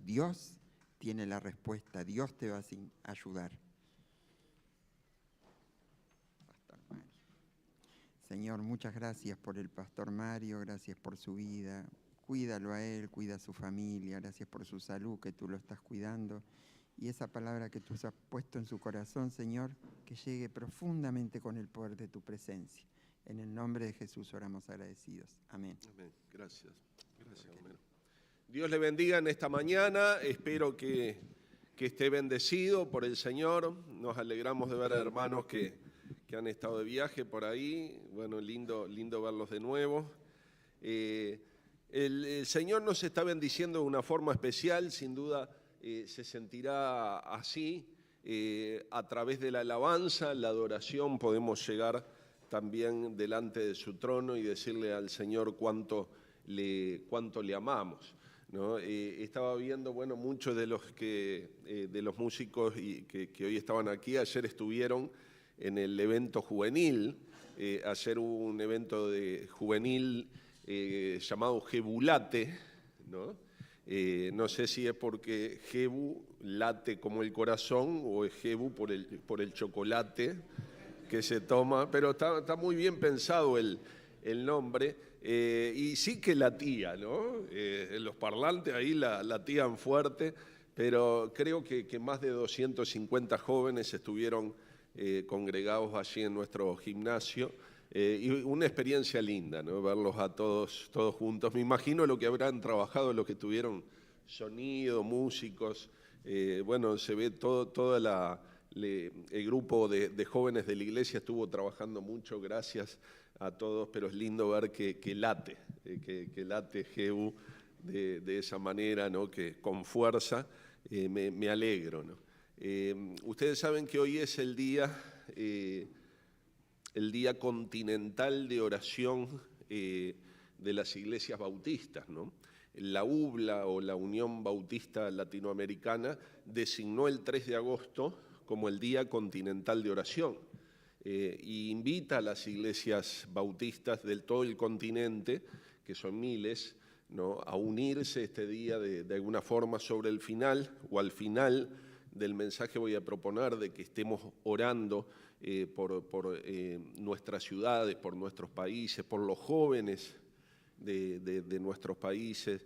Dios tiene la respuesta, Dios te va a ayudar. Pastor Mario. Señor, muchas gracias por el Pastor Mario, gracias por su vida. Cuídalo a él, cuida a su familia, gracias por su salud, que tú lo estás cuidando. Y esa palabra que tú has puesto en su corazón, Señor, que llegue profundamente con el poder de tu presencia. En el nombre de Jesús oramos agradecidos. Amén. Amén. Gracias. Gracias, Homero. Dios le bendiga en esta mañana. Espero que esté bendecido por el Señor. Nos alegramos de ver a hermanos que han estado de viaje por ahí. Bueno, lindo verlos de nuevo. El Señor nos está bendiciendo de una forma especial, sin duda se sentirá así. A través de la alabanza, la adoración, podemos llegar también delante de su trono y decirle al Señor cuánto le amamos, ¿no? Estaba viendo, bueno, muchos de los músicos que hoy estaban aquí, ayer estuvieron en el evento juvenil. Ayer hubo un evento juvenil llamado Jebulate, ¿no? No sé si es porque Jebu late como el corazón o es Jebu por el chocolate que se toma, pero está muy bien pensado el nombre, y sí que latía, ¿no? Los parlantes ahí latían fuerte, pero creo que más de 250 jóvenes estuvieron congregados allí en nuestro gimnasio, y una experiencia linda, ¿no? Verlos a todos juntos. Me imagino lo que habrán trabajado, los que tuvieron sonido, músicos, bueno, se ve todo el grupo de jóvenes de la iglesia estuvo trabajando mucho, gracias a todos, pero es lindo ver que late Jehu de esa manera, ¿no? Que con fuerza, me alegro, ¿no? Ustedes saben que hoy es el día continental de oración de las iglesias bautistas, ¿no? La UBLA, o la Unión Bautista Latinoamericana, designó el 3 de agosto como el Día Continental de Oración, y invita a las iglesias bautistas de todo el continente, que son miles, ¿no?, a unirse este día de alguna forma. Sobre el final o al final del mensaje voy a proponer de que estemos orando por nuestras ciudades, por nuestros países, por los jóvenes de nuestros países,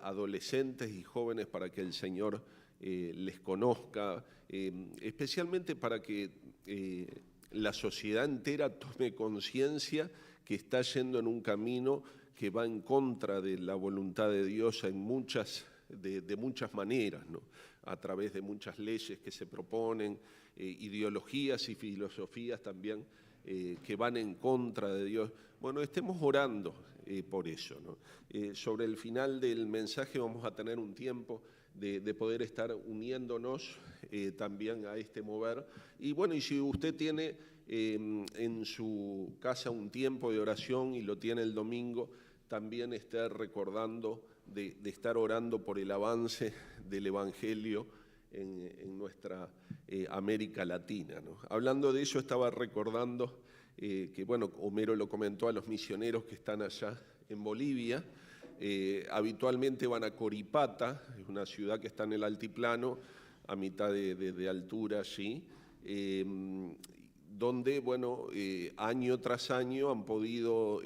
adolescentes y jóvenes, para que el Señor les conozca, especialmente para que la sociedad entera tome conciencia que está yendo en un camino que va en contra de la voluntad de Dios de muchas maneras, ¿no? A través de muchas leyes que se proponen, ideologías y filosofías también que van en contra de Dios. Bueno, estemos orando por eso, ¿no? Sobre el final del mensaje vamos a tener un tiempo de poder estar uniéndonos también a este mover. Y bueno, y si usted tiene en su casa un tiempo de oración y lo tiene el domingo, también esté recordando de estar orando por el avance del Evangelio en nuestra América Latina, ¿no? Hablando de eso, estaba recordando que, bueno, Homero lo comentó, a los misioneros que están allá en Bolivia. Habitualmente van a Coripata, es una ciudad que está en el altiplano, a mitad de altura allí, donde, bueno, año tras año han podido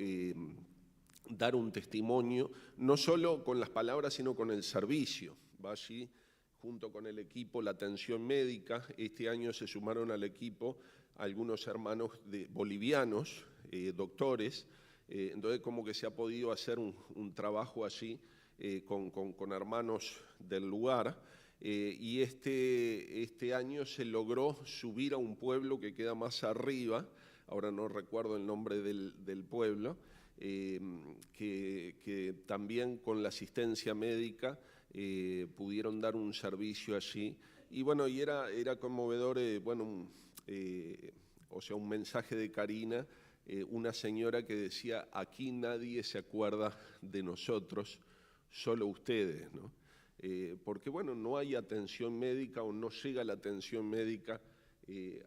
dar un testimonio, no solo con las palabras, sino con el servicio. Va allí junto con el equipo, la atención médica. Este año se sumaron al equipo algunos hermanos bolivianos, doctores. Entonces, como que se ha podido hacer un trabajo allí con hermanos del lugar. Y este año se logró subir a un pueblo que queda más arriba, ahora no recuerdo el nombre del pueblo, que también con la asistencia médica pudieron dar un servicio allí. Y bueno, y era conmovedor, bueno, o sea, un mensaje de Karina, una señora que decía: aquí nadie se acuerda de nosotros, solo ustedes, ¿no? Porque, bueno, no hay atención médica, o no llega la atención médica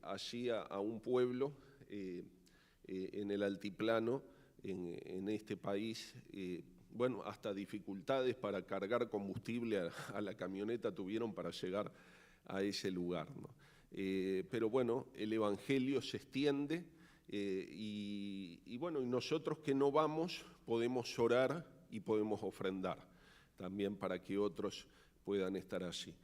allí a un pueblo en el altiplano, en este país, bueno, hasta dificultades para cargar combustible a la camioneta tuvieron para llegar a ese lugar, ¿no? Pero bueno, el Evangelio se extiende y bueno, y nosotros que no vamos podemos orar y podemos ofrendar también para que otros puedan estar allí.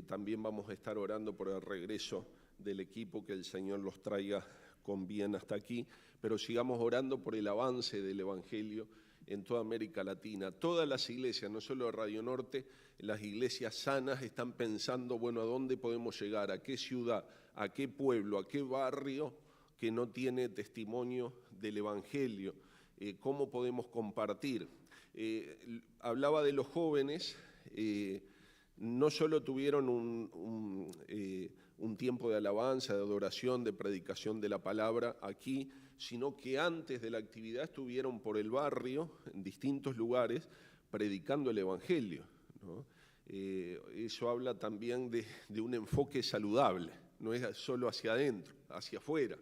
También vamos a estar orando por el regreso del equipo, que el Señor los traiga con bien hasta aquí, pero sigamos orando por el avance del Evangelio en toda América Latina. Todas las iglesias, no solo de Radio Norte, las iglesias sanas están pensando, bueno, ¿a dónde podemos llegar? ¿A qué ciudad? ¿A qué pueblo? ¿A qué barrio que no tiene testimonio del Evangelio? ¿Cómo podemos compartir? Hablaba de los jóvenes, no solo tuvieron un tiempo de alabanza, de adoración, de predicación de la palabra aquí, sino que antes de la actividad estuvieron por el barrio, en distintos lugares, predicando el Evangelio, ¿no? Eso habla también de un enfoque saludable, no es solo hacia adentro, hacia afuera.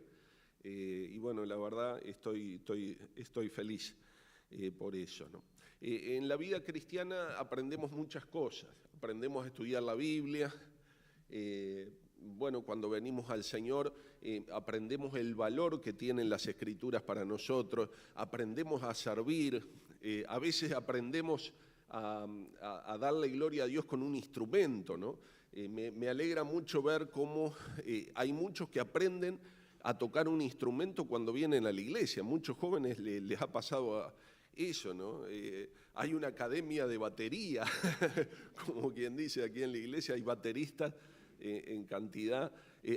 Y bueno, la verdad estoy feliz por eso, ¿no? En la vida cristiana aprendemos muchas cosas, aprendemos a estudiar la Biblia. Bueno, cuando venimos al Señor aprendemos el valor que tienen las Escrituras para nosotros, aprendemos a servir, a veces aprendemos a darle gloria a Dios con un instrumento, ¿no? Me alegra mucho ver cómo hay muchos que aprenden a tocar un instrumento cuando vienen a la iglesia. Muchos jóvenes les ha pasado eso, ¿no? Hay una academia de batería, como quien dice, aquí en la iglesia hay bateristas en cantidad.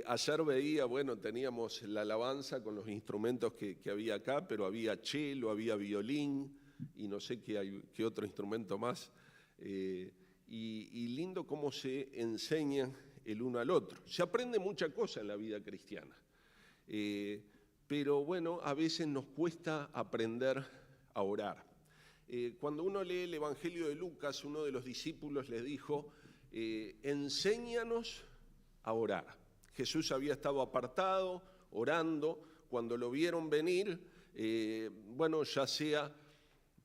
Ayer veía, bueno, teníamos la alabanza con los instrumentos que había acá, pero había cello, había violín y no sé qué otro instrumento más. Y lindo cómo se enseñan el uno al otro. Se aprende mucha cosa en la vida cristiana, pero bueno, a veces nos cuesta aprender a orar. Cuando uno lee el Evangelio de Lucas, uno de los discípulos le dijo, enséñanos a orar. Jesús había estado apartado, orando. Cuando lo vieron venir, bueno, ya sea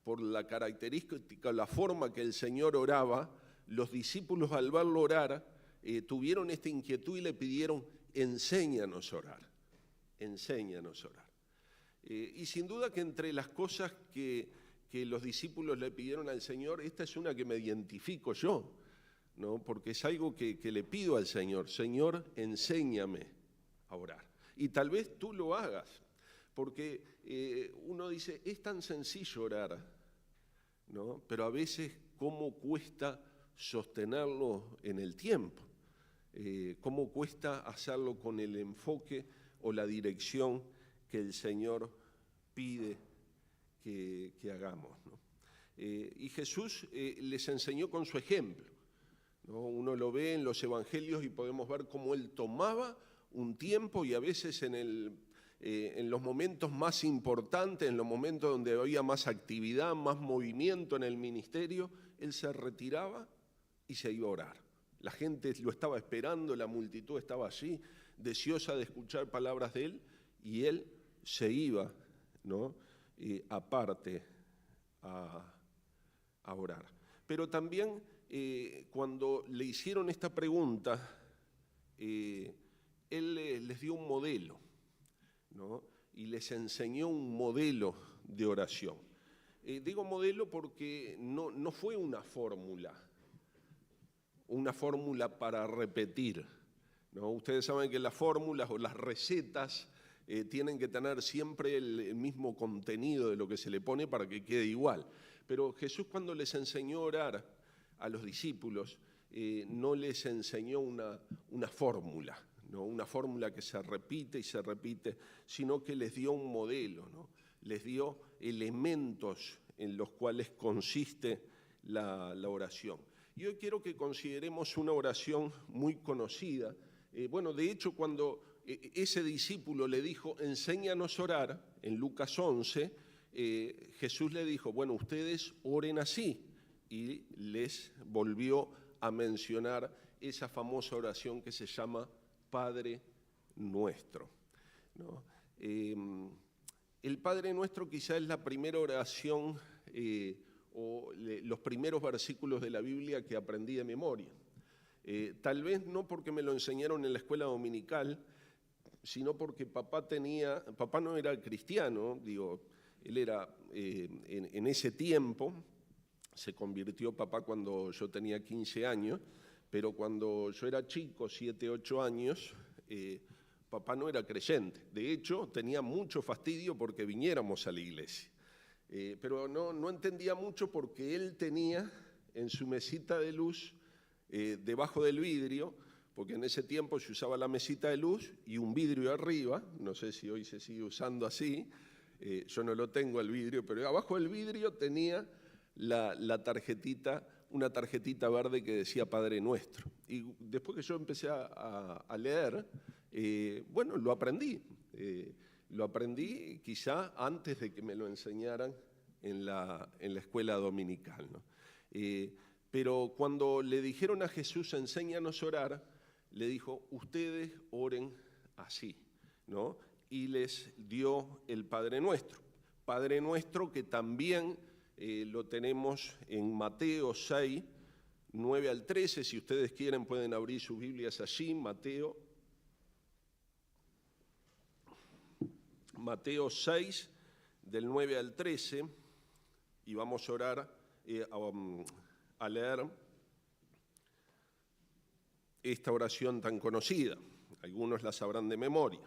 por la característica, la forma que el Señor oraba, los discípulos al verlo orar, tuvieron esta inquietud y le pidieron, enséñanos a orar, enséñanos a orar. Y sin duda que entre las cosas que los discípulos le pidieron al Señor, esta es una que me identifico yo, ¿no? Porque es algo que le pido al Señor. Señor, enséñame a orar. Y tal vez tú lo hagas, porque uno dice, es tan sencillo orar, ¿no? Pero a veces, ¿cómo cuesta sostenerlo en el tiempo? ¿Cómo cuesta hacerlo con el enfoque o la dirección que el Señor pide que hagamos, ¿no? Y Jesús les enseñó con su ejemplo, ¿no? Uno lo ve en los evangelios y podemos ver cómo Él tomaba un tiempo y a veces en los momentos más importantes, en los momentos donde había más actividad, más movimiento en el ministerio, Él se retiraba y se iba a orar. La gente lo estaba esperando, la multitud estaba allí, deseosa de escuchar palabras de Él, y Él se iba, ¿no? Aparte a orar. Pero también cuando le hicieron esta pregunta, Él les dio un modelo, ¿no? Y les enseñó un modelo de oración. Digo modelo porque no fue una fórmula para repetir, ¿no? Ustedes saben que las fórmulas o las recetas tienen que tener siempre el mismo contenido de lo que se le pone para que quede igual. Pero Jesús, cuando les enseñó a orar a los discípulos, no les enseñó una fórmula, ¿no? Una fórmula que se repite y se repite, sino que les dio un modelo, ¿no? Les dio elementos en los cuales consiste la oración. Y hoy quiero que consideremos una oración muy conocida. Bueno, de hecho, cuando ese discípulo le dijo, enséñanos a orar, en Lucas 11, Jesús le dijo, bueno, ustedes oren así, y les volvió a mencionar esa famosa oración que se llama Padre Nuestro, ¿no? El Padre Nuestro quizá es la primera oración los primeros versículos de la Biblia que aprendí de memoria. Tal vez no porque me lo enseñaron en la escuela dominical, sino porque papá no era cristiano, él era en ese tiempo, se convirtió papá cuando yo tenía 15 años, pero cuando yo era chico, 7, 8 años, papá no era creyente. De hecho, tenía mucho fastidio porque viniéramos a la iglesia. Pero no entendía mucho porque él tenía en su mesita de luz, debajo del vidrio, porque en ese tiempo se usaba la mesita de luz y un vidrio arriba, no sé si hoy se sigue usando así, yo no lo tengo el vidrio, pero abajo del vidrio tenía una tarjetita verde que decía Padre Nuestro. Y después que yo empecé a leer, lo aprendí. Lo aprendí quizá antes de que me lo enseñaran en la escuela dominical, ¿no? Pero cuando le dijeron a Jesús, enséñanos a orar, le dijo, ustedes oren así, ¿no? Y les dio el Padre Nuestro. Padre Nuestro que también lo tenemos en Mateo 6, 9 al 13. Si ustedes quieren pueden abrir sus Biblias allí, Mateo 6, del 9 al 13, y vamos a orar, a leer esta oración tan conocida. Algunos la sabrán de memoria.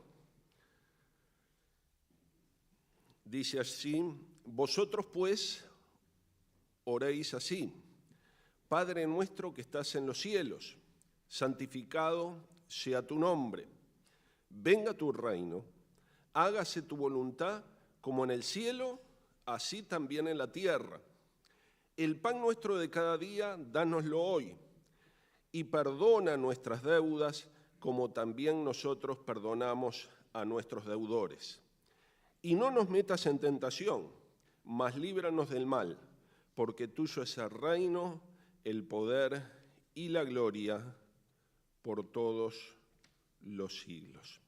Dice así, vosotros pues oréis así, Padre nuestro que estás en los cielos, santificado sea tu nombre, venga tu reino, hágase tu voluntad como en el cielo, así también en la tierra. El pan nuestro de cada día, dánoslo hoy, y perdona nuestras deudas, como también nosotros perdonamos a nuestros deudores. Y no nos metas en tentación, mas líbranos del mal, porque tuyo es el reino, el poder y la gloria por todos los siglos.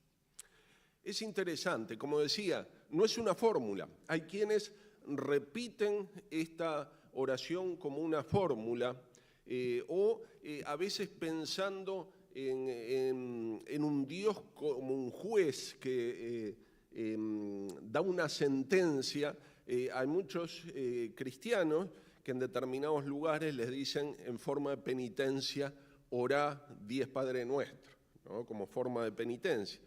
Es interesante, como decía, no es una fórmula. Hay quienes repiten esta oración como una fórmula o a veces pensando en un Dios como un juez que da una sentencia. Hay muchos cristianos que en determinados lugares les dicen en forma de penitencia, orá 10 Padre Nuestro, ¿no? Como forma de penitencia.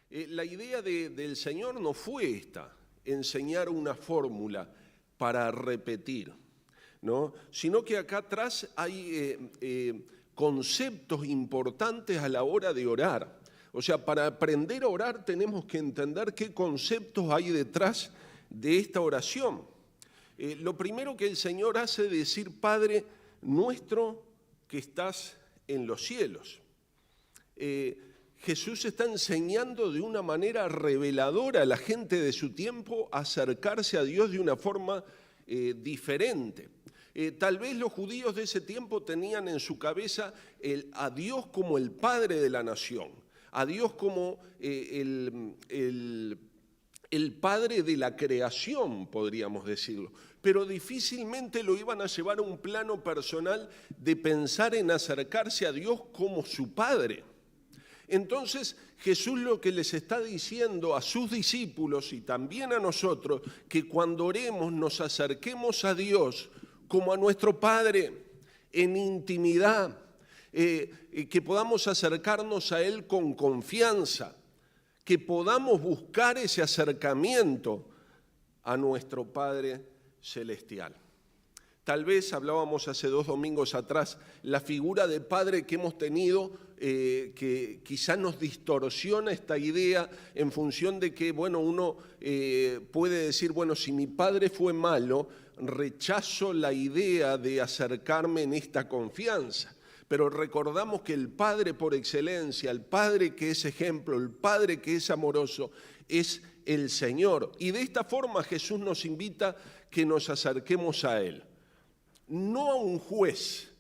La idea del Señor no fue esta, enseñar una fórmula para repetir, ¿no? Sino que acá atrás hay conceptos importantes a la hora de orar. O sea, para aprender a orar tenemos que entender qué conceptos hay detrás de esta oración. Lo primero que el Señor hace es decir, Padre nuestro que estás en los cielos. Jesús está enseñando de una manera reveladora a la gente de su tiempo a acercarse a Dios de una forma diferente. Tal vez los judíos de ese tiempo tenían en su cabeza a Dios como el Padre de la nación, a Dios como el Padre de la creación, podríamos decirlo. Pero difícilmente lo iban a llevar a un plano personal de pensar en acercarse a Dios como su Padre. Entonces Jesús lo que les está diciendo a sus discípulos y también a nosotros, que cuando oremos nos acerquemos a Dios como a nuestro Padre en intimidad, que podamos acercarnos a Él con confianza, que podamos buscar ese acercamiento a nuestro Padre Celestial. Tal vez hablábamos hace 2 domingos atrás, la figura de padre que hemos tenido, que quizás nos distorsiona esta idea en función de que, uno puede decir, si mi padre fue malo, rechazo la idea de acercarme en esta confianza. Pero recordamos que el Padre por excelencia, el Padre que es ejemplo, el Padre que es amoroso, es el Señor. Y de esta forma Jesús nos invita que nos acerquemos a Él. No a un juez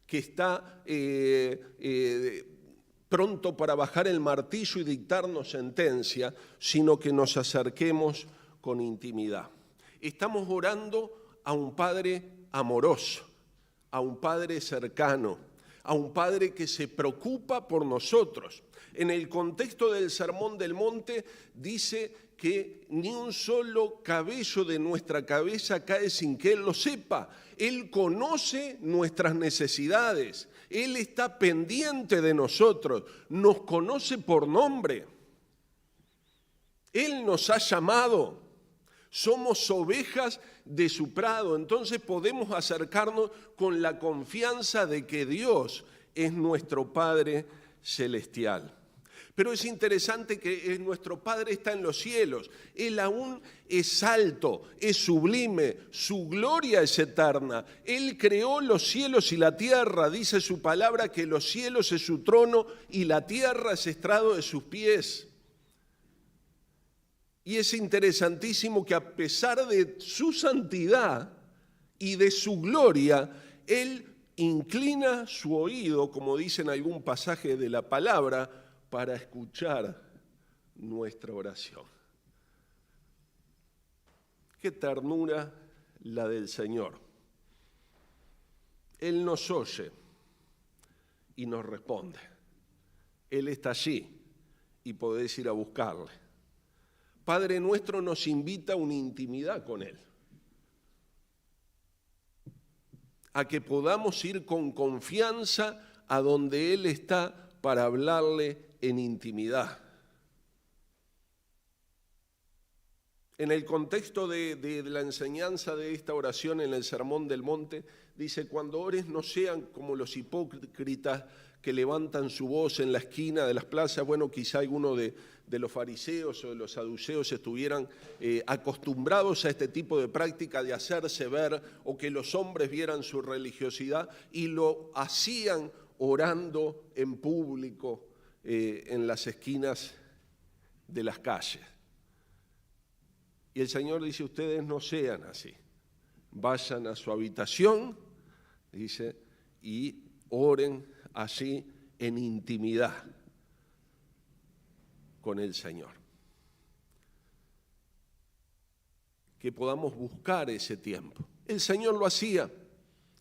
que está pronto para bajar el martillo y dictarnos sentencia, sino que nos acerquemos con intimidad. Estamos orando a un Padre amoroso, a un Padre cercano, a un Padre que se preocupa por nosotros. En el contexto del Sermón del Monte dice que ni un solo cabello de nuestra cabeza cae sin que Él lo sepa. Él conoce nuestras necesidades, Él está pendiente de nosotros, nos conoce por nombre. Él nos ha llamado, somos ovejas de su prado, entonces podemos acercarnos con la confianza de que Dios es nuestro Padre celestial. Pero es interesante que nuestro Padre está en los cielos, Él aún es alto, es sublime, su gloria es eterna. Él creó los cielos y la tierra, dice su palabra que los cielos es su trono y la tierra es estrado de sus pies. Y es interesantísimo que a pesar de su santidad y de su gloria, Él inclina su oído, como dice en algún pasaje de la palabra, para escuchar nuestra oración. Qué ternura la del Señor. Él nos oye y nos responde. Él está allí y podés ir a buscarle. Padre nuestro nos invita a una intimidad con Él, a que podamos ir con confianza a donde Él está para hablarle en intimidad. En el contexto de la enseñanza de esta oración en el Sermón del Monte, dice, cuando ores no sean como los hipócritas que levantan su voz en la esquina de las plazas. Bueno, quizá alguno de los fariseos o de los saduceos estuvieran acostumbrados a este tipo de práctica de hacerse ver o que los hombres vieran su religiosidad y lo hacían orando en público en las esquinas de las calles. Y el Señor dice, ustedes no sean así. Vayan a su habitación, dice, y oren allí en intimidad con el Señor. Que podamos buscar ese tiempo. El Señor lo hacía,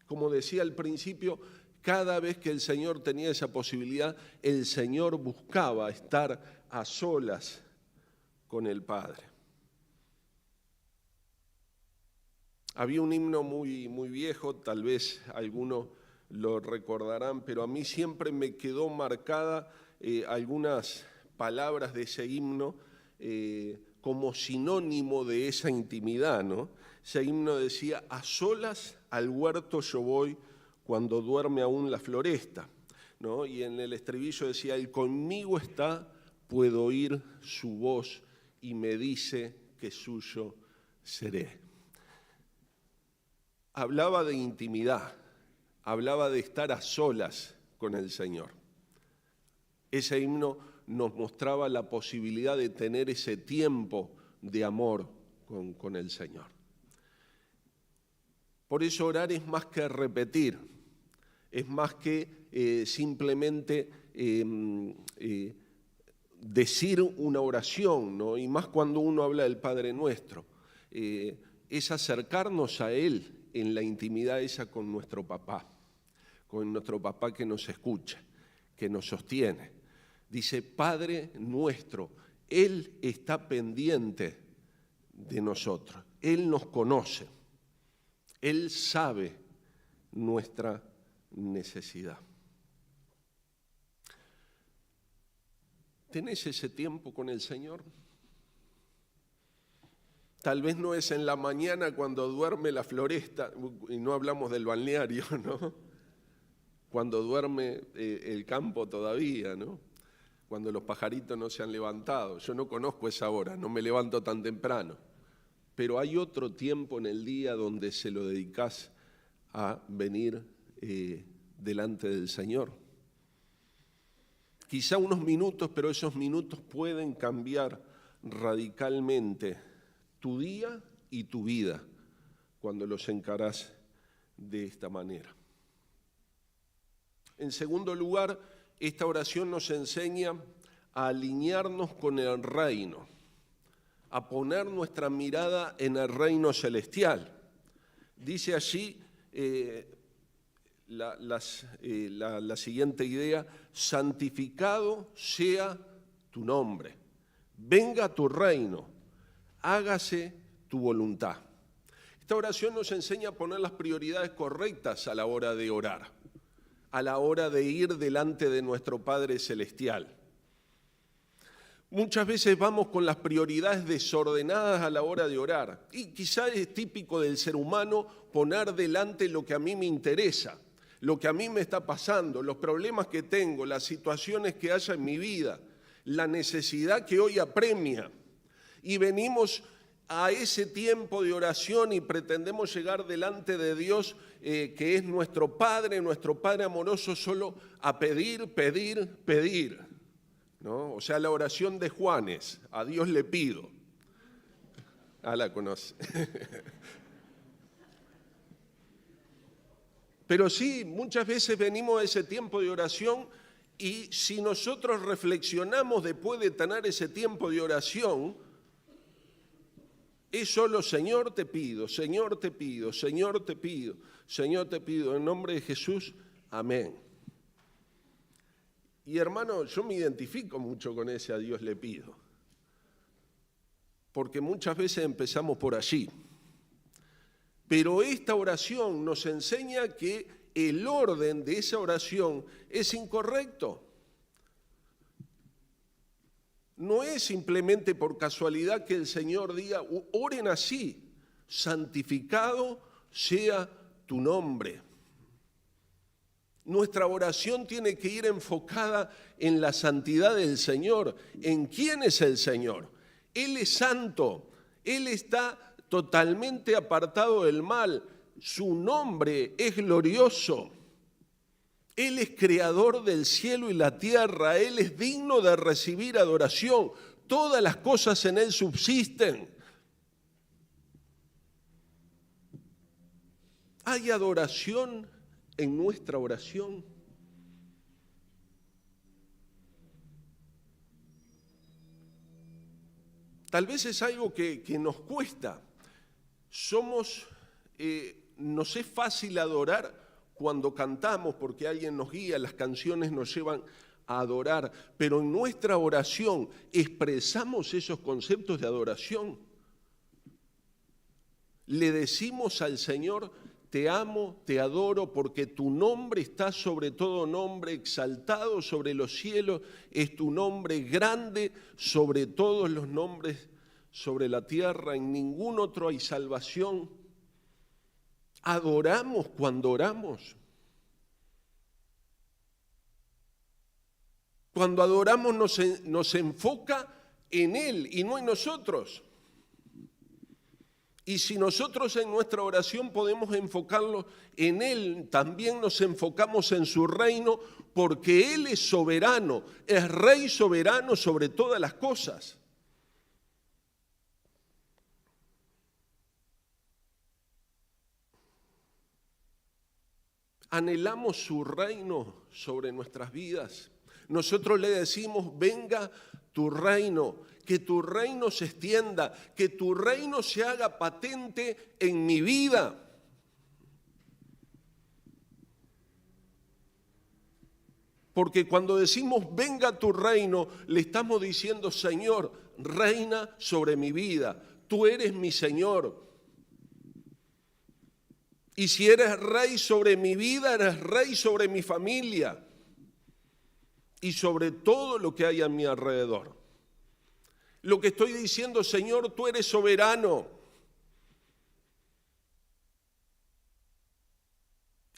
como decía al principio, cada vez que el Señor tenía esa posibilidad, el Señor buscaba estar a solas con el Padre. Había un himno muy viejo, tal vez algunos lo recordarán, pero a mí siempre me quedó marcada algunas palabras de ese himno como sinónimo de esa intimidad, ¿no? Ese himno decía, a solas al huerto yo voy cuando duerme aún la floresta, ¿no? Y en el estribillo decía, Él conmigo está, puedo oír su voz y me dice que suyo seré. Hablaba de intimidad, hablaba de estar a solas con el Señor. Ese himno nos mostraba la posibilidad de tener ese tiempo de amor con el Señor. Por eso orar es más que repetir, es más que simplemente decir una oración, ¿no? Y más cuando uno habla del Padre Nuestro, es acercarnos a Él en la intimidad esa con nuestro papá que nos escucha, que nos sostiene. Dice, Padre nuestro, Él está pendiente de nosotros, Él nos conoce, Él sabe nuestra necesidad. ¿Tenés ese tiempo con el Señor? Tal vez no es en la mañana cuando duerme la floresta, y no hablamos del balneario, ¿no? Cuando duerme el campo todavía, ¿no? Cuando los pajaritos no se han levantado. Yo no conozco esa hora, no me levanto tan temprano. Pero hay otro tiempo en el día donde se lo dedicás a venir delante del Señor. Quizá unos minutos, pero esos minutos pueden cambiar radicalmente tu día y tu vida cuando los encarás de esta manera. En segundo lugar, esta oración nos enseña a alinearnos con el reino, a poner nuestra mirada en el reino celestial. Dice allí la siguiente idea: santificado sea tu nombre, venga tu reino, hágase tu voluntad. Esta oración nos enseña a poner las prioridades correctas a la hora de orar, a la hora de ir delante de nuestro Padre Celestial. Muchas veces vamos con las prioridades desordenadas a la hora de orar, y quizás es típico del ser humano poner delante lo que a mí me interesa, lo que a mí me está pasando, los problemas que tengo, las situaciones que haya en mi vida, la necesidad que hoy apremia. Y venimos a ese tiempo de oración y pretendemos llegar delante de Dios, que es nuestro Padre amoroso, solo a pedir, pedir, pedir, ¿no? O sea, la oración de Juanes: a Dios le pido. Ah, la conoce. Pero sí, muchas veces venimos a ese tiempo de oración, y si nosotros reflexionamos después de tener ese tiempo de oración, es solo: Señor te pido, Señor te pido, Señor te pido, Señor te pido, en nombre de Jesús, amén. Y hermano, yo me identifico mucho con ese a Dios le pido, porque muchas veces empezamos por allí. Pero esta oración nos enseña que el orden de esa oración es incorrecto. No es simplemente por casualidad que el Señor diga: oren así, santificado sea tu nombre. Nuestra oración tiene que ir enfocada en la santidad del Señor. ¿En quién es el Señor? Él es santo, Él está totalmente apartado del mal, su nombre es glorioso. Él es creador del cielo y la tierra, Él es digno de recibir adoración. Todas las cosas en Él subsisten. ¿Hay adoración en nuestra oración? Tal vez es algo que nos cuesta. Nos es fácil adorar cuando cantamos, porque alguien nos guía, las canciones nos llevan a adorar, pero en nuestra oración expresamos esos conceptos de adoración. Le decimos al Señor: te amo, te adoro, porque tu nombre está sobre todo nombre, exaltado sobre los cielos, es tu nombre grande sobre todos los nombres sobre la tierra, en ningún otro hay salvación. Adoramos cuando oramos. Cuando adoramos nos enfoca en Él y no en nosotros. Y si nosotros en nuestra oración podemos enfocarlo en Él, también nos enfocamos en su reino, porque Él es soberano, es Rey soberano sobre todas las cosas. Anhelamos su reino sobre nuestras vidas. Nosotros le decimos: venga tu reino, que tu reino se extienda, que tu reino se haga patente en mi vida. Porque cuando decimos venga tu reino, le estamos diciendo: Señor, reina sobre mi vida, tú eres mi Señor. Y si eres rey sobre mi vida, eres rey sobre mi familia y sobre todo lo que hay a mi alrededor. Lo que estoy diciendo: Señor, tú eres soberano.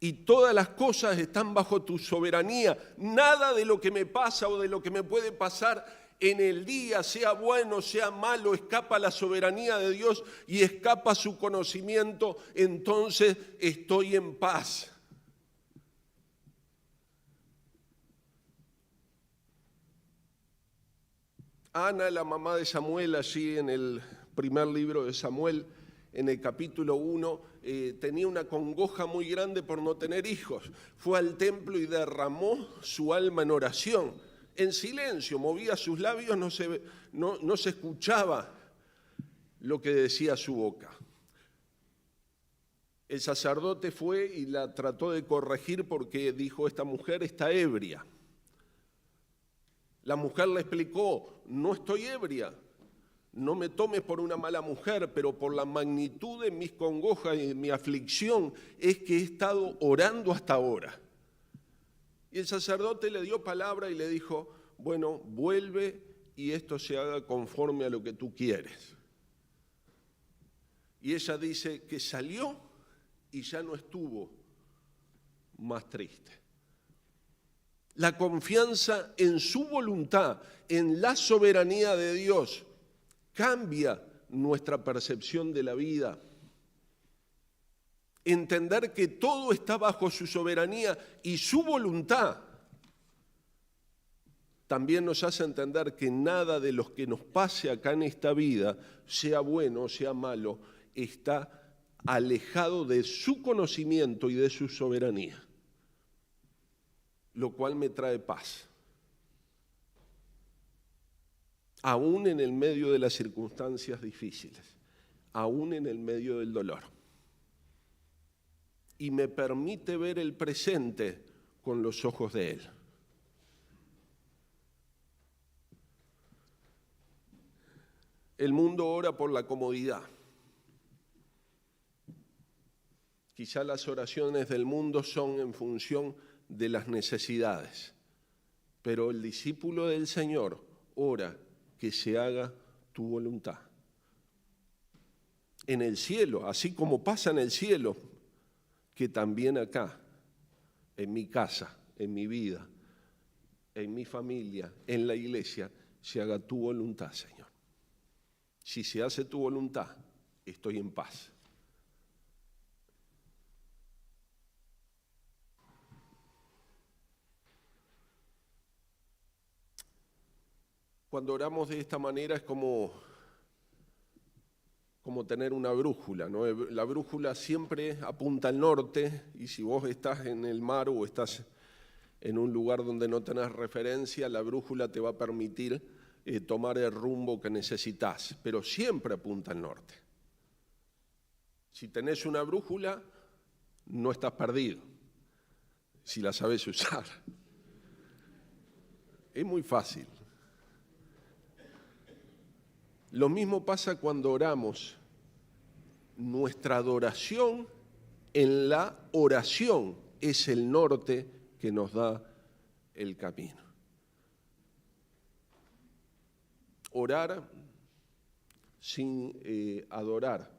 Y todas las cosas están bajo tu soberanía. Nada de lo que me pasa o de lo que me puede pasar en el día, sea bueno, sea malo, escapa a la soberanía de Dios y escapa a su conocimiento. Entonces estoy en paz. Ana, la mamá de Samuel, allí en el primer libro de Samuel, en el capítulo 1, tenía una congoja muy grande por no tener hijos. Fue al templo y derramó su alma en oración, en silencio, movía sus labios, no se escuchaba lo que decía su boca. El sacerdote fue y la trató de corregir porque dijo, esta mujer está ebria. La mujer le explicó, no estoy ebria, no me tomes por una mala mujer, pero por la magnitud de mis congojas y de mi aflicción es que he estado orando hasta ahora. Y el sacerdote le dio palabra y le dijo, bueno, vuelve y esto se haga conforme a lo que tú quieres. Y ella dice que salió y ya no estuvo más triste. La confianza en su voluntad, en la soberanía de Dios, cambia nuestra percepción de la vida. Entender que todo está bajo su soberanía y su voluntad también nos hace entender que nada de lo que nos pase acá en esta vida, sea bueno o sea malo, está alejado de su conocimiento y de su soberanía, lo cual me trae paz. Aún en el medio de las circunstancias difíciles, aún en el medio del dolor. Y me permite ver el presente con los ojos de Él. El mundo ora por la comodidad. Quizá las oraciones del mundo son en función de las necesidades, pero el discípulo del Señor ora que se haga tu voluntad. En el cielo, así como pasa en el cielo, que también acá, en mi casa, en mi vida, en mi familia, en la iglesia, se haga tu voluntad, Señor. Si se hace tu voluntad, estoy en paz. Cuando oramos de esta manera es como tener una brújula, ¿no? La brújula siempre apunta al norte y si vos estás en el mar o estás en un lugar donde no tenés referencia, la brújula te va a permitir tomar el rumbo que necesitas, pero siempre apunta al norte. Si tenés una brújula, no estás perdido, si la sabes usar. Es muy fácil. Lo mismo pasa cuando oramos. Nuestra adoración en la oración es el norte que nos da el camino. Orar sin adorar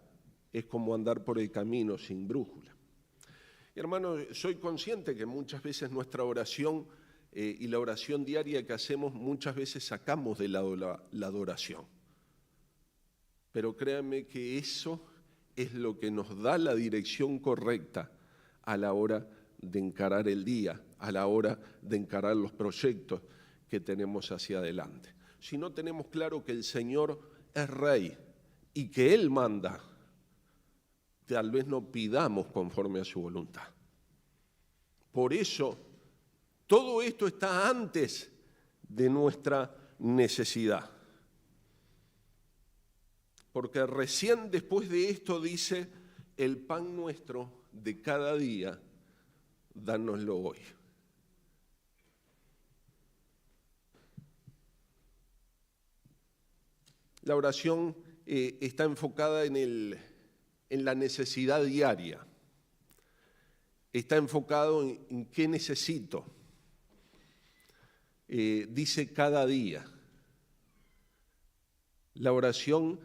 es como andar por el camino sin brújula. Y hermano, soy consciente que muchas veces nuestra oración y la oración diaria que hacemos, muchas veces sacamos de lado la adoración. Pero créanme que eso es lo que nos da la dirección correcta a la hora de encarar el día, a la hora de encarar los proyectos que tenemos hacia adelante. Si no tenemos claro que el Señor es Rey y que Él manda, tal vez no pidamos conforme a su voluntad. Por eso, todo esto está antes de nuestra necesidad. Porque recién después de esto dice, el pan nuestro de cada día, dánoslo hoy. La oración está enfocada en la necesidad diaria. Está enfocado en qué necesito. Dice cada día. La oración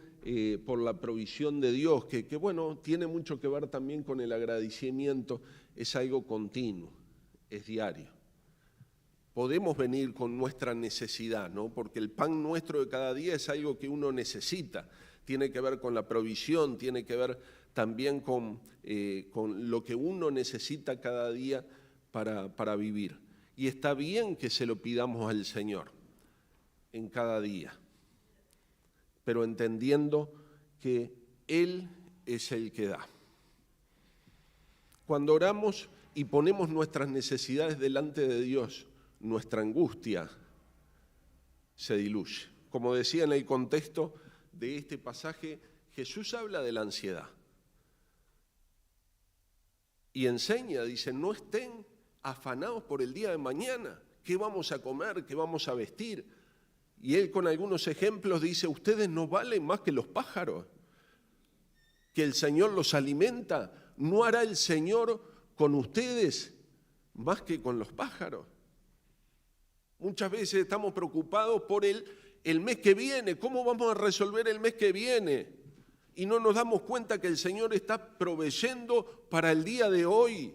por la provisión de Dios, que bueno, tiene mucho que ver también con el agradecimiento, es algo continuo, es diario. Podemos venir con nuestra necesidad, ¿no? Porque el pan nuestro de cada día es algo que uno necesita, tiene que ver con la provisión, tiene que ver también con lo que uno necesita cada día para vivir. Y está bien que se lo pidamos al Señor en cada día, pero entendiendo que Él es el que da. Cuando oramos y ponemos nuestras necesidades delante de Dios, nuestra angustia se diluye. Como decía en el contexto de este pasaje, Jesús habla de la ansiedad. Y enseña, dice, no estén afanados por el día de mañana. ¿Qué vamos a comer? ¿Qué vamos a vestir? Y él con algunos ejemplos dice, ustedes no valen más que los pájaros, que el Señor los alimenta. ¿No hará el Señor con ustedes más que con los pájaros? Muchas veces estamos preocupados por el mes que viene. ¿Cómo vamos a resolver el mes que viene? Y no nos damos cuenta que el Señor está proveyendo para el día de hoy.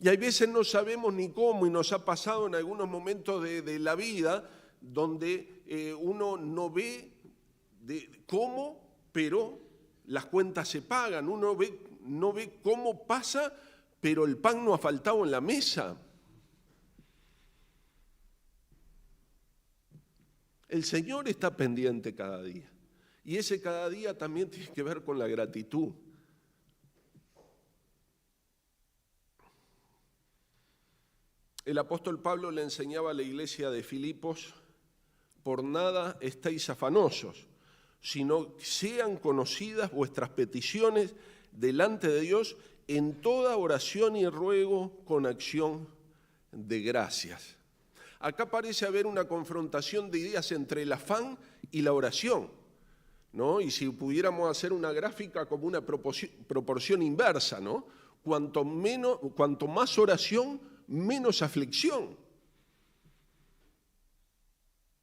Y hay veces no sabemos ni cómo, y nos ha pasado en algunos momentos de la vida donde uno no ve cómo, pero las cuentas se pagan. Uno no ve cómo pasa, pero el pan no ha faltado en la mesa. El Señor está pendiente cada día. Y ese cada día también tiene que ver con la gratitud. El apóstol Pablo le enseñaba a la iglesia de Filipos, por nada estéis afanosos, sino sean conocidas vuestras peticiones delante de Dios en toda oración y ruego con acción de gracias. Acá parece haber una confrontación de ideas entre el afán y la oración, ¿no? Y si pudiéramos hacer una gráfica como una proporción inversa, ¿no? Cuanto más oración, menos aflicción.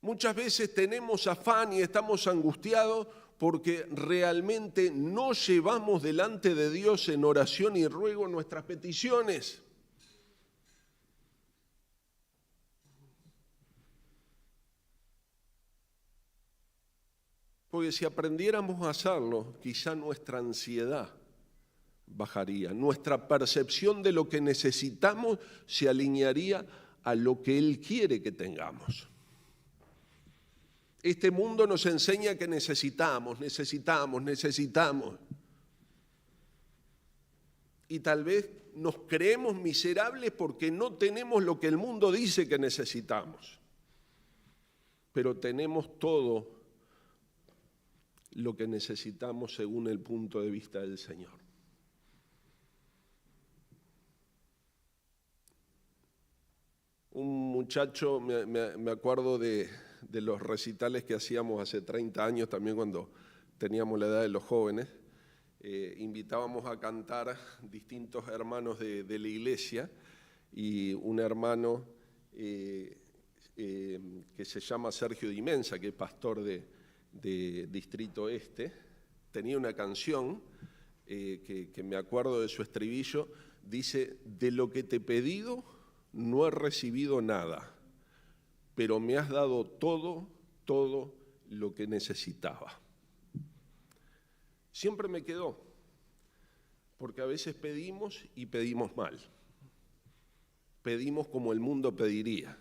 Muchas veces tenemos afán y estamos angustiados porque realmente no llevamos delante de Dios en oración y ruego nuestras peticiones. Porque si aprendiéramos a hacerlo, quizá nuestra ansiedad bajaría, nuestra percepción de lo que necesitamos se alinearía a lo que Él quiere que tengamos. Este mundo nos enseña que necesitamos. Y tal vez nos creemos miserables porque no tenemos lo que el mundo dice que necesitamos. Pero tenemos todo lo que necesitamos según el punto de vista del Señor. Un muchacho, me acuerdo de los recitales que hacíamos hace 30 años, también cuando teníamos la edad de los jóvenes, invitábamos a cantar distintos hermanos de la iglesia, y un hermano que se llama Sergio Dimensa, que es pastor de Distrito Este, tenía una canción que me acuerdo de su estribillo, dice, de lo que te he pedido no he recibido nada, pero me has dado todo lo que necesitaba. Siempre me quedó, porque a veces pedimos y pedimos mal. Pedimos como el mundo pediría.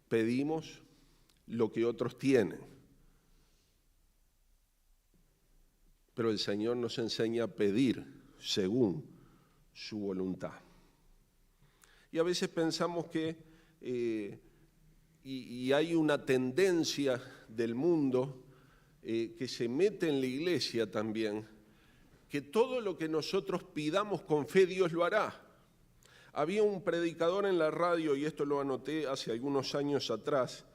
Pedimos lo que otros tienen. Pero el Señor nos enseña a pedir según su voluntad. Y a veces pensamos que, y hay una tendencia del mundo que se mete en la iglesia también, que todo lo que nosotros pidamos con fe Dios lo hará. Había un predicador en la radio, y esto lo anoté hace algunos años atrás,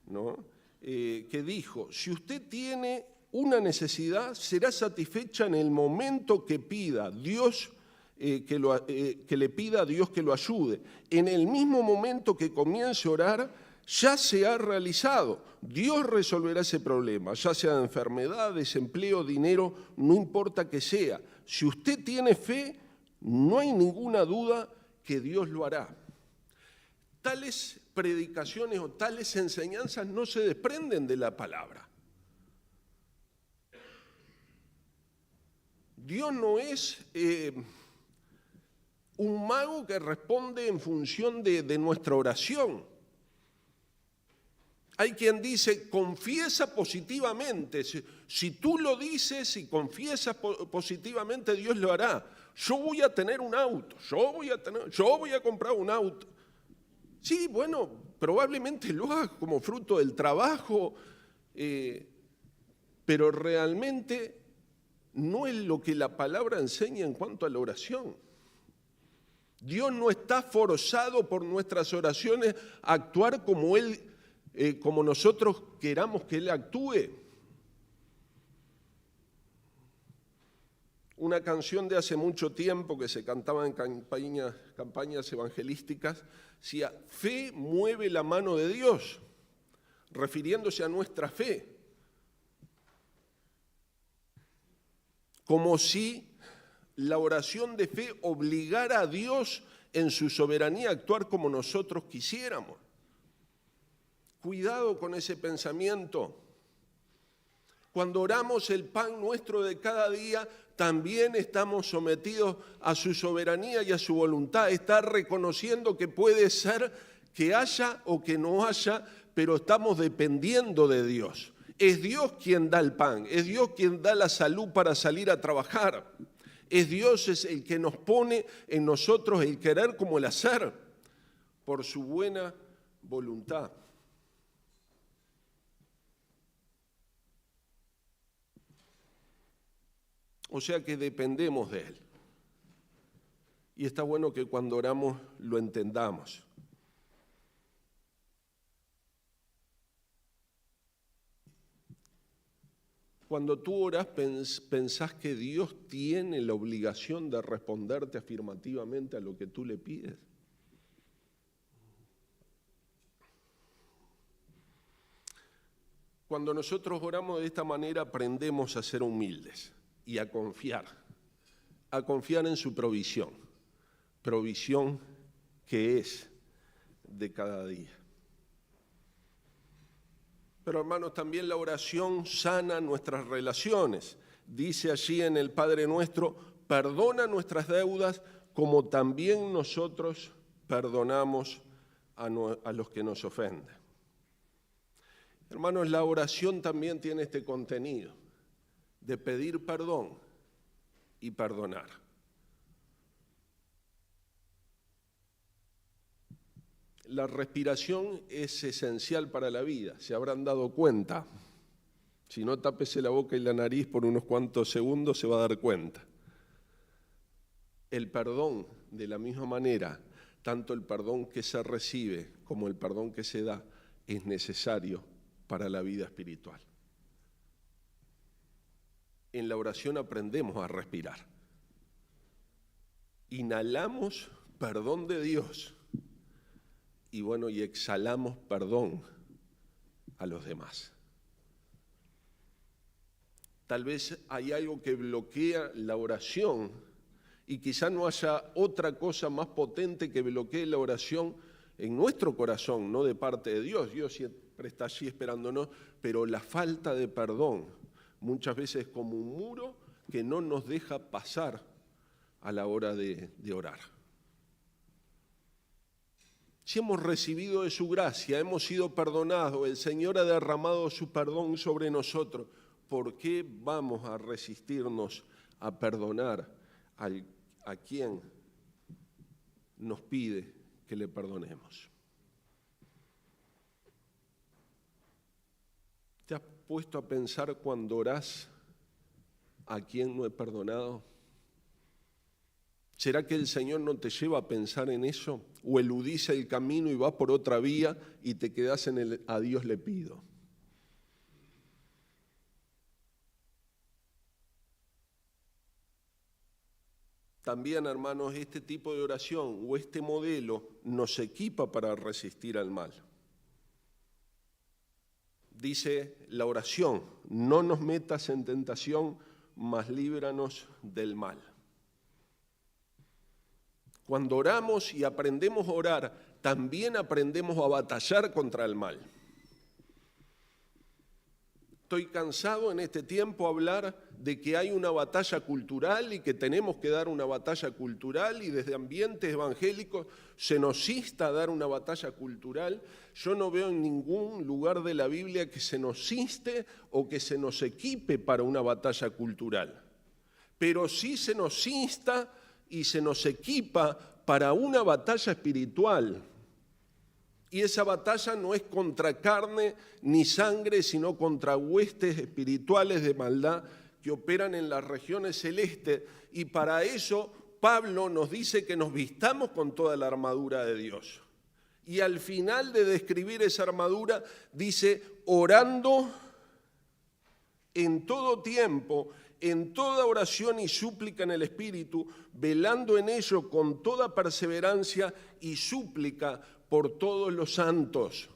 ¿no? Que dijo, si usted tiene una necesidad, será satisfecha en el momento que pida Dios, que le pida a Dios que lo ayude. En el mismo momento que comience a orar, ya se ha realizado. Dios resolverá ese problema, ya sea de enfermedad, desempleo, dinero, no importa que sea. Si usted tiene fe, no hay ninguna duda que Dios lo hará. Tales predicaciones o tales enseñanzas no se desprenden de la palabra. Dios no es un mago que responde en función de nuestra oración. Hay quien dice, confiesa positivamente. Si tú lo dices y confiesas positivamente, Dios lo hará. Yo voy a tener un auto, yo voy a comprar un auto. Sí, bueno, probablemente lo hagas como fruto del trabajo, pero realmente no es lo que la palabra enseña en cuanto a la oración. Dios no está forzado por nuestras oraciones a actuar como nosotros queramos que Él actúe. Una canción de hace mucho tiempo que se cantaba en campañas evangelísticas decía: fe mueve la mano de Dios, refiriéndose a nuestra fe. Como si la oración de fe obligara a Dios en su soberanía a actuar como nosotros quisiéramos. Cuidado con ese pensamiento. Cuando oramos el pan nuestro de cada día, también estamos sometidos a su soberanía y a su voluntad. Está reconociendo que puede ser que haya o que no haya, pero estamos dependiendo de Dios. Es Dios quien da el pan, es Dios quien da la salud para salir a trabajar. Es Dios el que nos pone en nosotros el querer como el hacer, por su buena voluntad. O sea que dependemos de Él. Y está bueno que cuando oramos lo entendamos. Cuando tú oras, pensás que Dios tiene la obligación de responderte afirmativamente a lo que tú le pides. Cuando nosotros oramos de esta manera, aprendemos a ser humildes y a confiar en su provisión que es de cada día. Pero hermanos, también la oración sana nuestras relaciones. Dice allí en el Padre Nuestro: perdona nuestras deudas como también nosotros perdonamos a los que nos ofenden. Hermanos, la oración también tiene este contenido de pedir perdón y perdonar. La respiración es esencial para la vida, se habrán dado cuenta. Si no, tápese la boca y la nariz por unos cuantos segundos, se va a dar cuenta. El perdón, de la misma manera, tanto el perdón que se recibe como el perdón que se da, es necesario para la vida espiritual. En la oración aprendemos a respirar. Inhalamos perdón de Dios y exhalamos perdón a los demás. Tal vez hay algo que bloquea la oración y quizá no haya otra cosa más potente que bloquee la oración en nuestro corazón, no de parte de Dios. Dios siempre está allí esperándonos, pero la falta de perdón muchas veces es como un muro que no nos deja pasar a la hora de orar. Si hemos recibido de su gracia, hemos sido perdonados, el Señor ha derramado su perdón sobre nosotros, ¿por qué vamos a resistirnos a perdonar a quien nos pide que le perdonemos? ¿Te has puesto a pensar cuando orás a quién no he perdonado? ¿Será que el Señor no te lleva a pensar en eso? ¿O eludís el camino y vas por otra vía y te quedás en el a Dios le pido? También, hermanos, este tipo de oración o este modelo nos equipa para resistir al mal. Dice la oración: no nos metas en tentación, mas líbranos del mal. Cuando oramos y aprendemos a orar, también aprendemos a batallar contra el mal. Estoy cansado en este tiempo de hablar de que hay una batalla cultural y que tenemos que dar una batalla cultural, y desde ambientes evangélicos se nos insta a dar una batalla cultural. Yo no veo en ningún lugar de la Biblia que se nos inste o que se nos equipe para una batalla cultural. Pero sí se nos insta y se nos equipa para una batalla espiritual. Y esa batalla no es contra carne ni sangre, sino contra huestes espirituales de maldad que que operan en las regiones celestes, y para eso Pablo nos dice que nos vistamos con toda la armadura de Dios. Y al final de describir esa armadura dice, orando en todo tiempo, en toda oración y súplica en el Espíritu, velando en ello con toda perseverancia y súplica por todos los santos.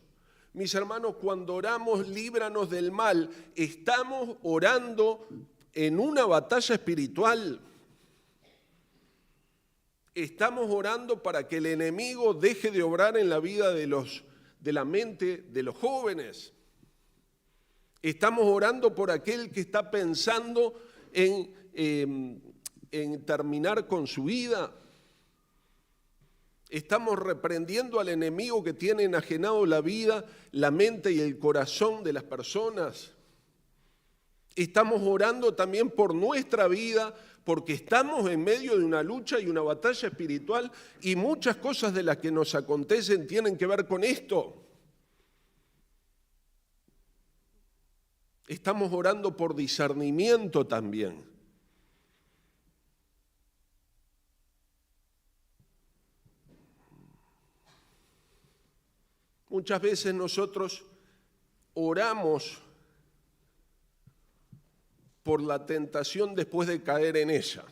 Mis hermanos, cuando oramos, líbranos del mal, estamos orando en una batalla espiritual. Estamos orando para que el enemigo deje de obrar en la vida de la mente de los jóvenes. Estamos orando por aquel que está pensando en terminar con su vida. Estamos reprendiendo al enemigo que tiene enajenado la vida, la mente y el corazón de las personas. Estamos orando también por nuestra vida, porque estamos en medio de una lucha y una batalla espiritual, y muchas cosas de las que nos acontecen tienen que ver con esto. Estamos orando por discernimiento también. Muchas veces nosotros oramos por la tentación después de caer en ella.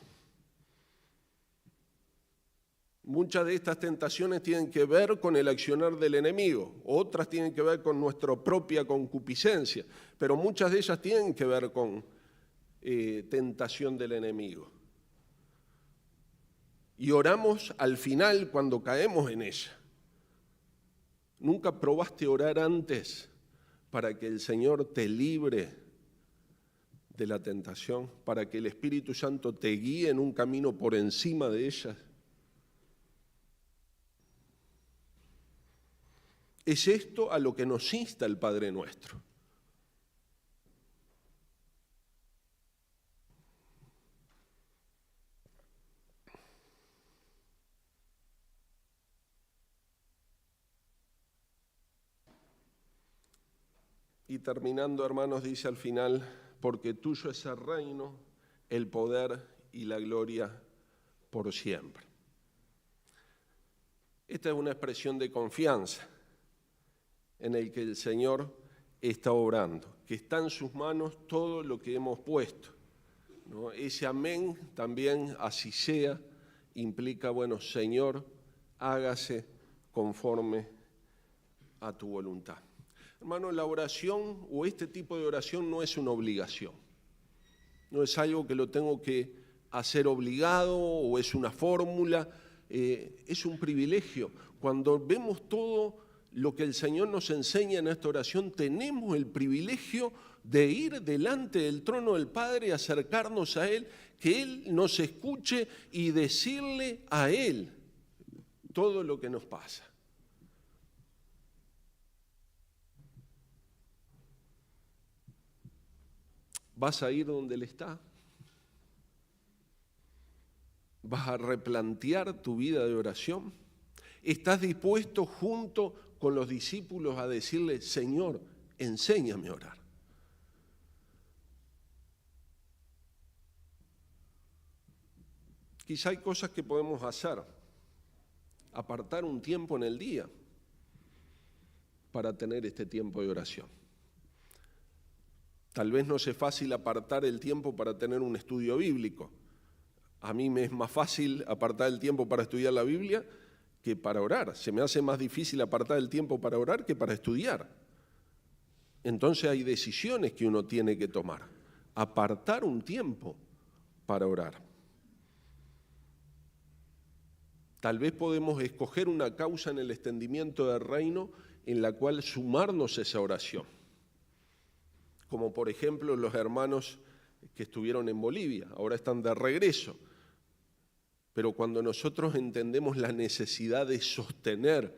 Muchas de estas tentaciones tienen que ver con el accionar del enemigo, otras tienen que ver con nuestra propia concupiscencia, pero muchas de ellas tienen que ver con tentación del enemigo. Y oramos al final cuando caemos en ella. ¿Nunca probaste orar antes para que el Señor te libre de la tentación, para que el Espíritu Santo te guíe en un camino por encima de ella? Es esto a lo que nos insta el Padre Nuestro. Y terminando, hermanos, dice al final, porque tuyo es el reino, el poder y la gloria por siempre. Esta es una expresión de confianza en el que el Señor está obrando, que está en sus manos todo lo que hemos puesto, ¿no? Ese amén también, así sea, implica, bueno, Señor, hágase conforme a tu voluntad. Hermano, la oración o este tipo de oración no es una obligación, no es algo que lo tengo que hacer obligado o es una fórmula, es un privilegio. Cuando vemos todo lo que el Señor nos enseña en esta oración, tenemos el privilegio de ir delante del trono del Padre, acercarnos a Él, que Él nos escuche y decirle a Él todo lo que nos pasa. ¿Vas a ir donde Él está? ¿Vas a replantear tu vida de oración? ¿Estás dispuesto junto con los discípulos a decirle, Señor, enséñame a orar? Quizá hay cosas que podemos hacer. Apartar un tiempo en el día para tener este tiempo de oración. Tal vez no sea fácil apartar el tiempo para tener un estudio bíblico. A mí me es más fácil apartar el tiempo para estudiar la Biblia que para orar. Se me hace más difícil apartar el tiempo para orar que para estudiar. Entonces hay decisiones que uno tiene que tomar. Apartar un tiempo para orar. Tal vez podemos escoger una causa en el extendimiento del reino en la cual sumarnos a esa oración. Como por ejemplo los hermanos que estuvieron en Bolivia, ahora están de regreso. Pero cuando nosotros entendemos la necesidad de sostener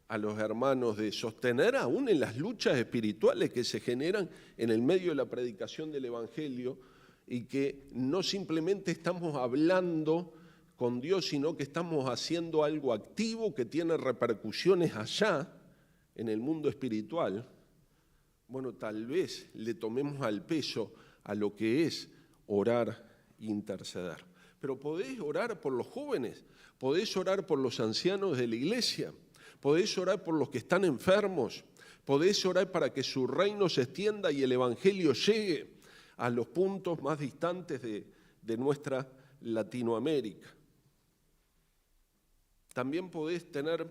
a los hermanos, de sostener aún en las luchas espirituales que se generan en el medio de la predicación del Evangelio, y que no simplemente estamos hablando con Dios, sino que estamos haciendo algo activo que tiene repercusiones allá en el mundo espiritual, bueno, tal vez le tomemos al peso a lo que es orar e interceder. Pero podés orar por los jóvenes, podés orar por los ancianos de la iglesia, podés orar por los que están enfermos, podés orar para que su reino se extienda y el evangelio llegue a los puntos más distantes de nuestra Latinoamérica. También podés tener,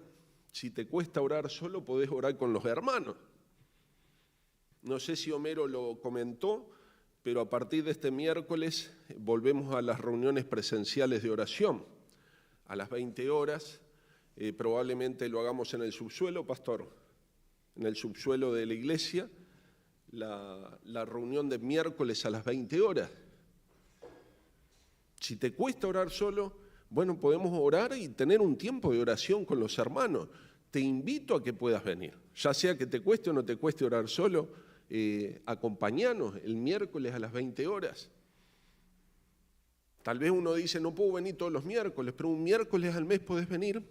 si te cuesta orar solo, podés orar con los hermanos. No sé si Homero lo comentó, pero a partir de este miércoles volvemos a las reuniones presenciales de oración. A las 20 horas, probablemente lo hagamos en el subsuelo, pastor, en el subsuelo de la iglesia, la reunión de miércoles a las 20 horas. Si te cuesta orar solo, bueno, podemos orar y tener un tiempo de oración con los hermanos. Te invito a que puedas venir, ya sea que te cueste o no te cueste orar solo, acompañanos el miércoles a las 20 horas. Tal vez uno dice, no puedo venir todos los miércoles, pero un miércoles al mes podés venir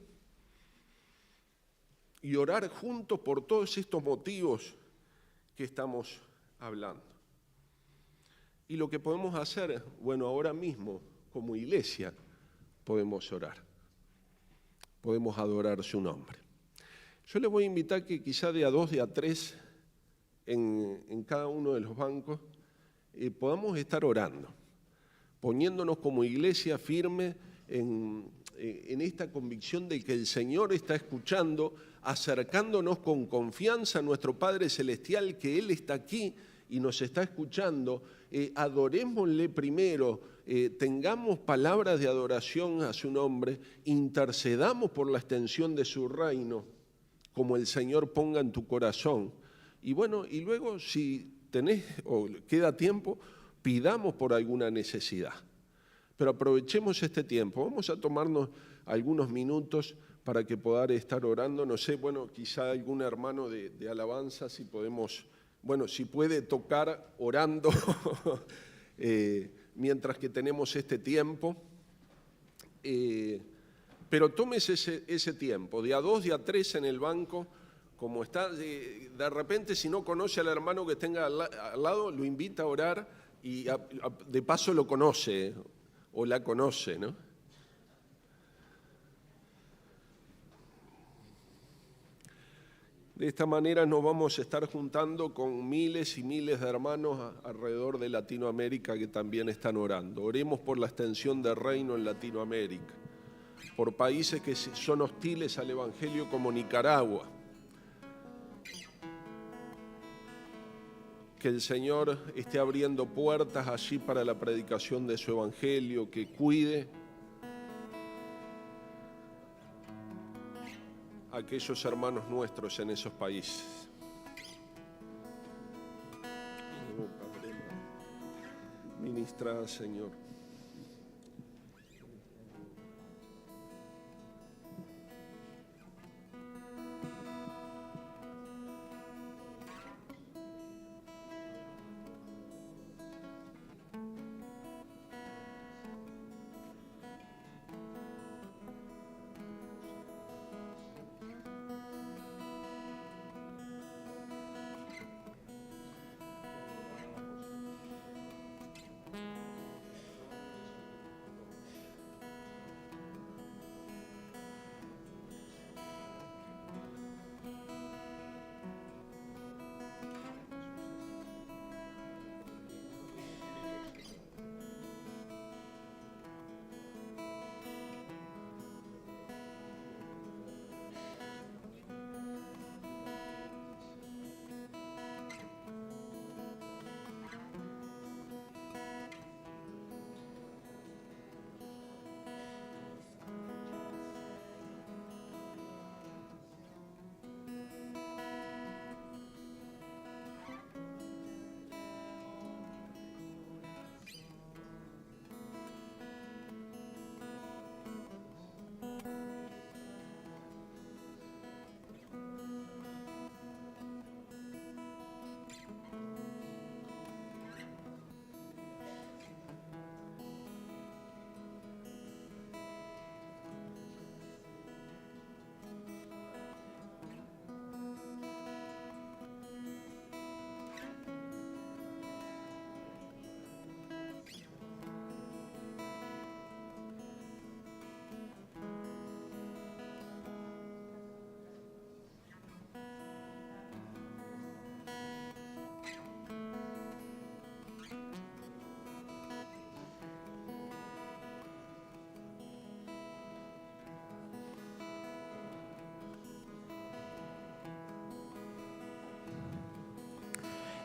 y orar juntos por todos estos motivos que estamos hablando. Y lo que podemos hacer, bueno, ahora mismo como iglesia podemos orar, podemos adorar su nombre. Yo les voy a invitar que quizá de a 2, de a 3, en cada uno de los bancos, podamos estar orando, poniéndonos como iglesia firme en esta convicción de que el Señor está escuchando, acercándonos con confianza a nuestro Padre Celestial, que Él está aquí y nos está escuchando. Adorémosle primero, tengamos palabras de adoración a su nombre, intercedamos por la extensión de su reino, como el Señor ponga en tu corazón. Y bueno, y luego si tenés o queda tiempo, pidamos por alguna necesidad. Pero aprovechemos este tiempo, vamos a tomarnos algunos minutos para que poder estar orando. No sé, bueno, quizá algún hermano de alabanza, si podemos, bueno, si puede tocar orando mientras que tenemos este tiempo. Pero tómese ese tiempo, de a 2, de a 3 en el banco, como está, de repente si no conoce al hermano que tenga al lado, lo invita a orar y de paso lo conoce o la conoce, ¿no? De esta manera nos vamos a estar juntando con miles y miles de hermanos alrededor de Latinoamérica que también están orando. Oremos por la extensión del reino en Latinoamérica, por países que son hostiles al Evangelio como Nicaragua. Que el Señor esté abriendo puertas allí para la predicación de su Evangelio, que cuide a aquellos hermanos nuestros en esos países. Ministra, Señor.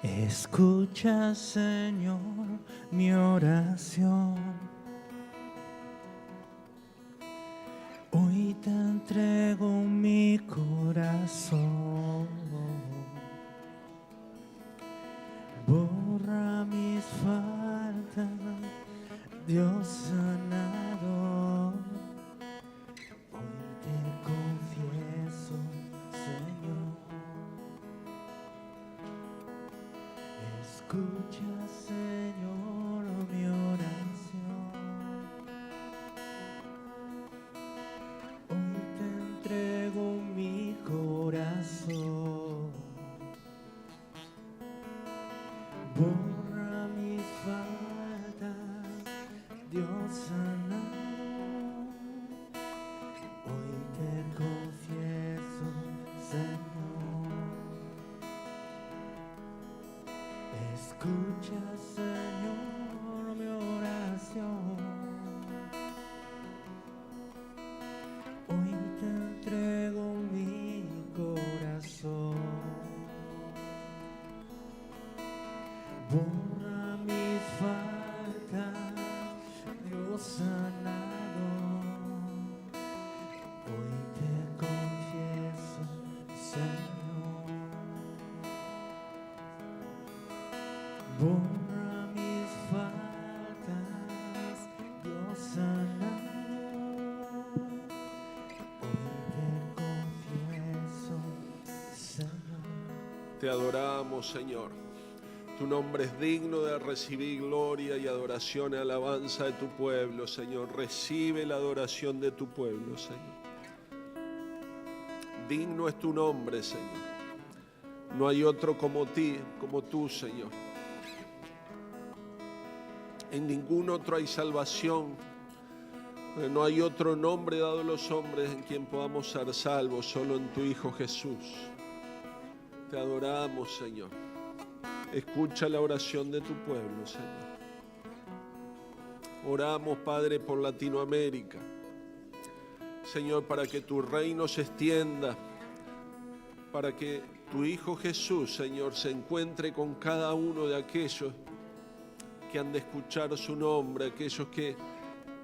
Escucha, Señor, mi oración. Hoy te entrego mi corazón. Borra mis faltas, Dios sanador. Hoy te confieso, Señor. Escucha, Señor, mi oración. Hoy te entrego mi corazón. Borra mis faltas, Dios sanador. Hoy te confieso, Señor. Escucha, Señor, mi oración. Hoy te entrego mi corazón. Borra mis faltas, Dios sanador. Hoy te confieso, Señor. Borra mis faltas, Dios sanador. Hoy te confieso, Señor. Te adoramos, Señor. Tu nombre es digno de recibir gloria y adoración y alabanza de tu pueblo, Señor. Recibe la adoración de tu pueblo, Señor. Digno es tu nombre, Señor. No hay otro como tú, Señor. En ningún otro hay salvación. No hay otro nombre dado a los hombres en quien podamos ser salvos, solo en tu Hijo Jesús. Te adoramos, Señor. Escucha la oración de tu pueblo, Señor. Oramos, Padre, por Latinoamérica. Señor, para que tu reino se extienda, para que tu Hijo Jesús, Señor, se encuentre con cada uno de aquellos que han de escuchar su nombre, aquellos que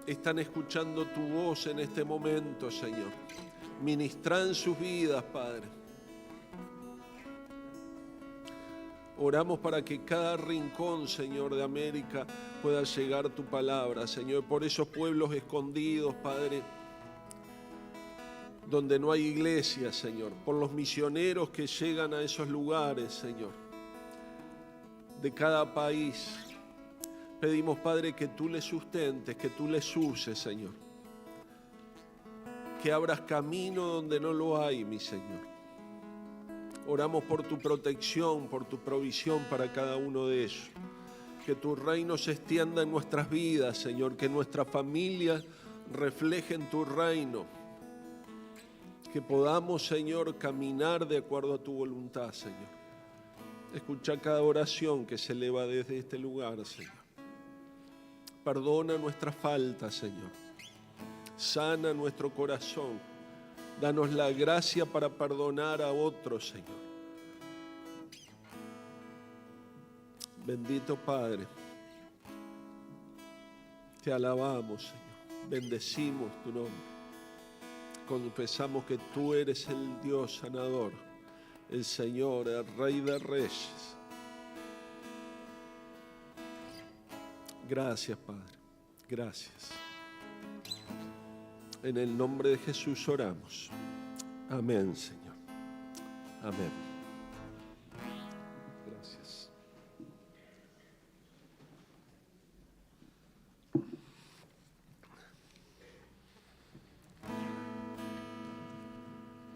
están escuchando tu voz en este momento, Señor. Ministra en sus vidas, Padre. Oramos para que cada rincón, Señor, de América pueda llegar tu palabra, Señor, por esos pueblos escondidos, Padre, donde no hay iglesia, Señor, por los misioneros que llegan a esos lugares, Señor, de cada país. Pedimos, Padre, que tú les sustentes, que tú les uses, Señor, que abras camino donde no lo hay, mi Señor. Oramos por tu protección, por tu provisión para cada uno de ellos. Que tu reino se extienda en nuestras vidas, Señor. Que nuestras familias reflejen tu reino. Que podamos, Señor, caminar de acuerdo a tu voluntad, Señor. Escucha cada oración que se eleva desde este lugar, Señor. Perdona nuestras faltas, Señor. Sana nuestro corazón. Danos la gracia para perdonar a otros, Señor. Bendito Padre, te alabamos, Señor. Bendecimos tu nombre. Confesamos que tú eres el Dios sanador, el Señor, el Rey de Reyes. Gracias, Padre. Gracias. En el nombre de Jesús oramos. Amén, Señor. Amén.